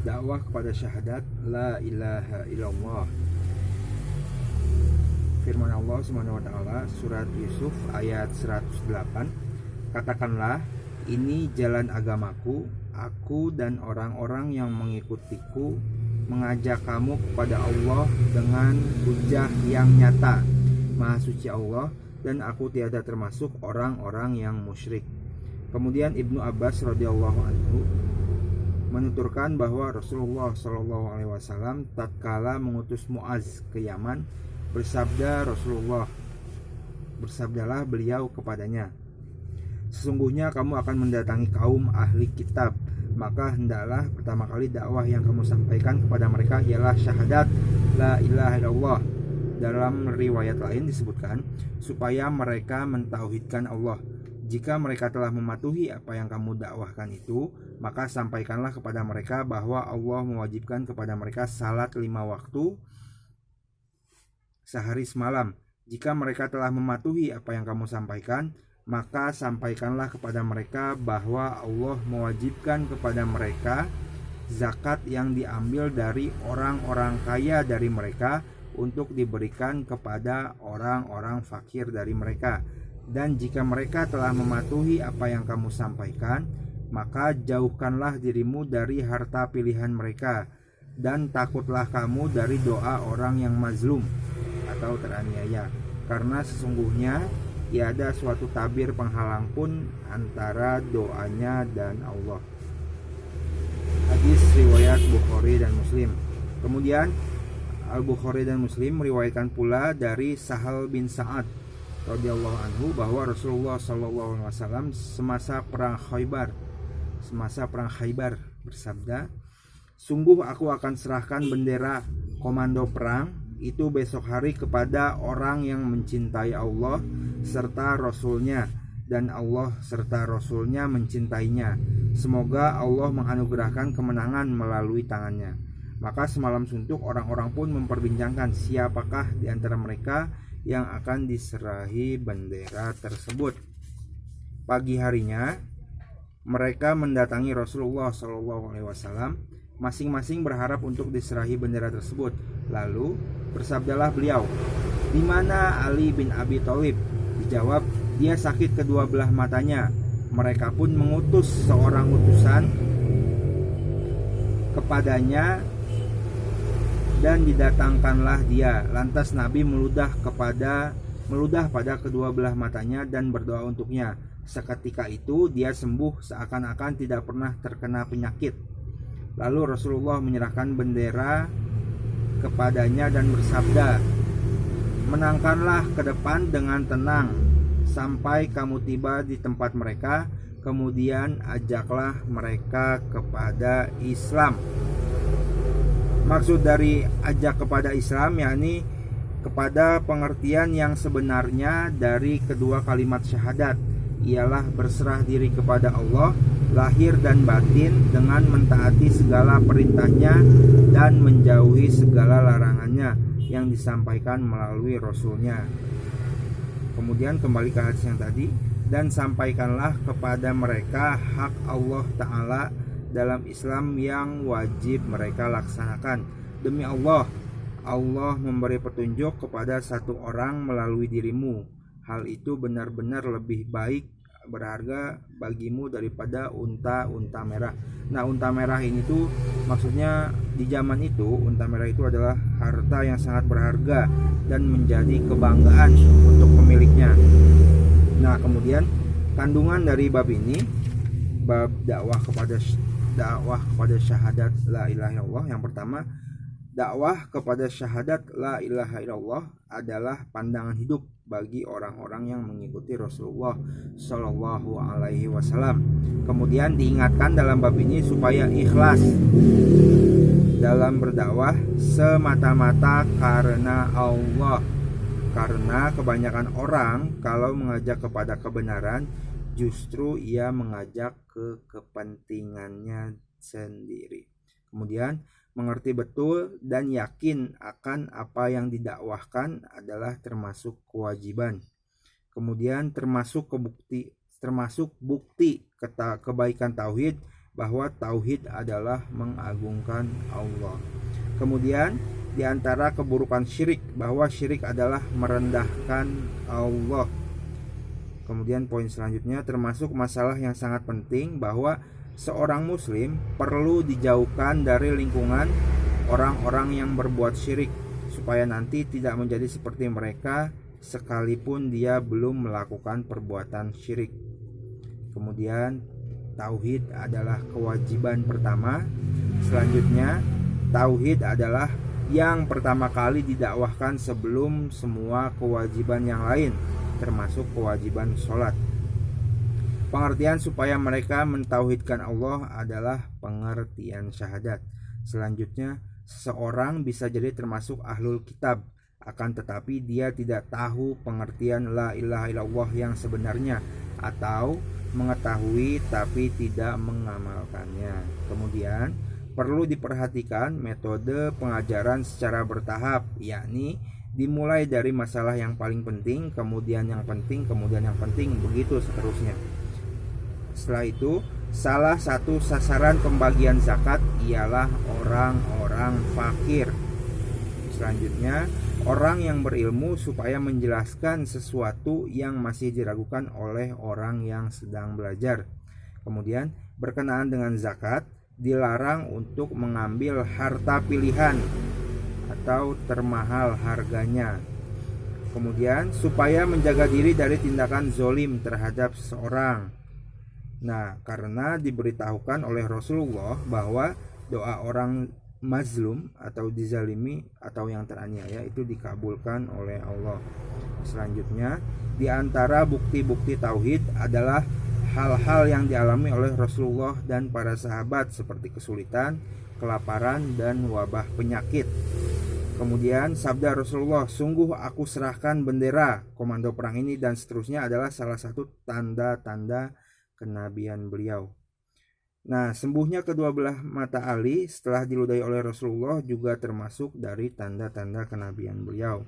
dakwah kepada syahadat la ilaha illallah. Firman Allah Subhanahu wa taala surat Yusuf ayat 108, katakanlah ini jalan agamaku, aku dan orang-orang yang mengikutiku mengajak kamu kepada Allah dengan hujah yang nyata. Maha suci Allah dan aku tiada termasuk orang-orang yang musyrik. Kemudian Ibnu Abbas radhiyallahu anhu menuturkan bahwa Rasulullah Shallallahu alaihi wasallam tatkala mengutus Muaz ke Yaman, bersabdalah beliau kepadanya, sesungguhnya kamu akan mendatangi kaum ahli kitab, maka hendaklah pertama kali dakwah yang kamu sampaikan kepada mereka ialah syahadat la ilaha illallah. Dalam riwayat lain disebutkan supaya mereka mentauhidkan Allah. Jika mereka telah mematuhi apa yang kamu dakwahkan itu, maka sampaikanlah kepada mereka bahwa Allah mewajibkan kepada mereka salat 5 waktu sehari semalam. Jika mereka telah mematuhi apa yang kamu sampaikan, maka sampaikanlah kepada mereka bahwa Allah mewajibkan kepada mereka zakat yang diambil dari orang-orang kaya dari mereka untuk diberikan kepada orang-orang fakir dari mereka. Dan jika mereka telah mematuhi apa yang kamu sampaikan, maka jauhkanlah dirimu dari harta pilihan mereka, dan takutlah kamu dari doa orang yang mazlum atau teraniaya, karena sesungguhnya tiada suatu tabir penghalang pun antara doanya dan Allah. Hadis riwayat Bukhari dan Muslim. Kemudian Al-Bukhari dan Muslim meriwayatkan pula dari Sahal bin Sa'ad radhiyallahu anhu bahwa Rasulullah sallallahu alaihi wasallam semasa perang Khaybar bersabda, sungguh aku akan serahkan bendera komando perang itu besok hari kepada orang yang mencintai Allah serta Rasulnya, dan Allah serta Rasulnya mencintainya. Semoga Allah menganugerahkan kemenangan melalui tangannya. Maka semalam suntuk orang-orang pun memperbincangkan siapakah di antara mereka yang akan diserahi bendera tersebut. Pagi harinya mereka mendatangi Rasulullah SAW, masing-masing berharap untuk diserahi bendera tersebut. Lalu bersabdalah beliau, di mana Ali bin Abi Thalib? Dijawab, dia sakit kedua belah matanya. Mereka pun mengutus seorang utusan kepadanya dan didatangkanlah dia. Lantas Nabi meludah pada kedua belah matanya dan berdoa untuknya. Seketika itu dia sembuh seakan-akan tidak pernah terkena penyakit. Lalu Rasulullah menyerahkan bendera kepadanya dan bersabda, menangkanlah ke depan dengan tenang sampai kamu tiba di tempat mereka, kemudian ajaklah mereka kepada Islam. Maksud dari ajak kepada Islam yakni kepada pengertian yang sebenarnya dari kedua kalimat syahadat, ialah berserah diri kepada Allah lahir dan batin dengan mentaati segala perintahnya dan menjauhi segala larangannya yang disampaikan melalui Rasulnya. Kemudian kembali ke hadis yang tadi, dan sampaikanlah kepada mereka hak Allah Ta'ala dalam Islam yang wajib mereka laksanakan. Demi Allah, Allah memberi petunjuk kepada satu orang melalui dirimu. Hal itu benar-benar lebih baik berharga bagimu daripada unta merah. Nah, unta merah ini tuh maksudnya di zaman itu unta merah itu adalah harta yang sangat berharga dan menjadi kebanggaan untuk pemiliknya. Nah, kemudian kandungan dari bab ini, bab dakwah kepada syahadat la ilaha illallah. Yang pertama, dakwah kepada syahadat la ilaha illallah adalah pandangan hidup bagi orang-orang yang mengikuti Rasulullah Shallallahu alaihi wasallam. Kemudian diingatkan dalam bab ini supaya ikhlas dalam berdakwah semata-mata karena Allah. Karena kebanyakan orang kalau mengajak kepada kebenaran, justru ia mengajak ke kepentingannya sendiri. Kemudian mengerti betul dan yakin akan apa yang didakwahkan adalah termasuk kewajiban. Kemudian termasuk bukti kebaikan tauhid bahwa tauhid adalah mengagungkan Allah. Kemudian di antara keburukan syirik, bahwa syirik adalah merendahkan Allah. Kemudian poin selanjutnya, termasuk masalah yang sangat penting bahwa seorang muslim perlu dijauhkan dari lingkungan orang-orang yang berbuat syirik, supaya nanti tidak menjadi seperti mereka sekalipun dia belum melakukan perbuatan syirik. Kemudian tauhid adalah kewajiban pertama. Selanjutnya, tauhid adalah yang pertama kali didakwahkan sebelum semua kewajiban yang lain, termasuk kewajiban sholat. Pengertian supaya mereka mentauhidkan Allah adalah pengertian syahadat. Selanjutnya, seseorang bisa jadi termasuk ahlul kitab, akan tetapi dia tidak tahu pengertian la ilaha illallah yang sebenarnya, atau mengetahui tapi tidak mengamalkannya. Kemudian perlu diperhatikan metode pengajaran secara bertahap, yakni dimulai dari masalah yang paling penting, kemudian yang penting, kemudian yang penting, begitu seterusnya. Setelah itu, salah satu sasaran pembagian zakat ialah orang-orang fakir. Selanjutnya, orang yang berilmu supaya menjelaskan sesuatu yang masih diragukan oleh orang yang sedang belajar. Kemudian, berkenaan dengan zakat, dilarang untuk mengambil harta pilihan atau termahal harganya. Kemudian, supaya menjaga diri dari tindakan zolim terhadap seseorang. Nah, karena diberitahukan oleh Rasulullah bahwa doa orang mazlum atau dizalimi atau yang teraniaya itu dikabulkan oleh Allah. Selanjutnya, di antara bukti-bukti tauhid adalah hal-hal yang dialami oleh Rasulullah dan para sahabat seperti kesulitan, kelaparan, dan wabah penyakit. Kemudian sabda Rasulullah, sungguh aku serahkan bendera komando perang ini, dan seterusnya adalah salah satu tanda-tanda kenabian beliau. Nah, sembuhnya kedua belah mata Ali setelah diludahi oleh Rasulullah juga termasuk dari tanda-tanda kenabian beliau.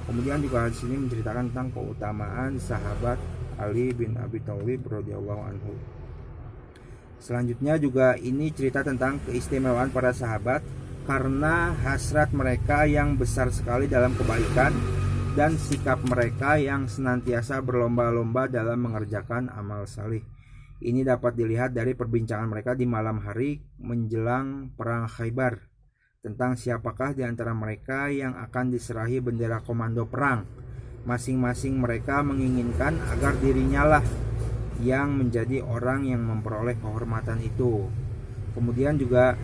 Kemudian juga di sini menceritakan tentang keutamaan sahabat Ali bin Abi Thalib radhiyallahu anhu. Selanjutnya juga ini cerita tentang keistimewaan para sahabat karena hasrat mereka yang besar sekali dalam kebaikan dan sikap mereka yang senantiasa berlomba-lomba dalam mengerjakan amal salih. Ini dapat dilihat dari perbincangan mereka di malam hari menjelang perang Khaybar tentang siapakah di antara mereka yang akan diserahi bendera komando perang. Masing-masing mereka menginginkan agar dirinya lah yang menjadi orang yang memperoleh kehormatan itu. Kemudian juga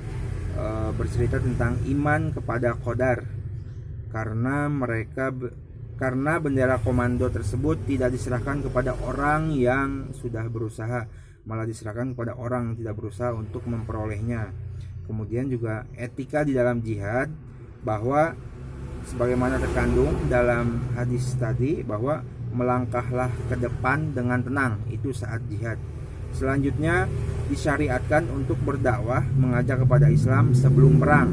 bercerita tentang iman kepada qadar, karena bendera komando tersebut tidak diserahkan kepada orang yang sudah berusaha, malah diserahkan kepada orang yang tidak berusaha untuk memperolehnya. Kemudian juga etika di dalam jihad, bahwa sebagaimana terkandung dalam hadis tadi, bahwa melangkahlah ke depan dengan tenang, itu saat jihad. Selanjutnya disyariatkan untuk berdakwah mengajak kepada Islam sebelum perang.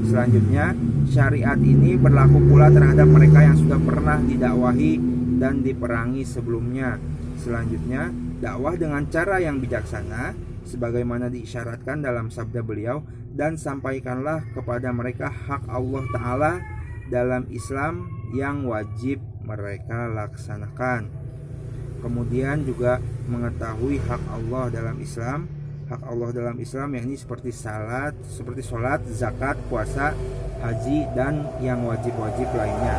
Selanjutnya syariat ini berlaku pula terhadap mereka yang sudah pernah didakwahi dan diperangi sebelumnya. Selanjutnya dakwah dengan cara yang bijaksana sebagaimana diisyaratkan dalam sabda beliau, dan sampaikanlah kepada mereka hak Allah Ta'ala dalam Islam yang wajib mereka laksanakan. Kemudian juga mengetahui hak Allah dalam Islam. Hak Allah dalam Islam yakni seperti salat, seperti sholat, zakat, puasa, haji, dan yang wajib-wajib lainnya.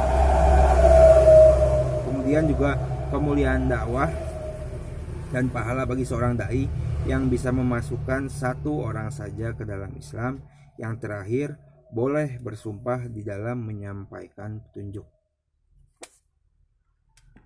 Kemudian juga kemuliaan dakwah dan pahala bagi seorang dai yang bisa memasukkan satu orang saja ke dalam Islam. Yang terakhir, boleh bersumpah di dalam menyampaikan petunjuk.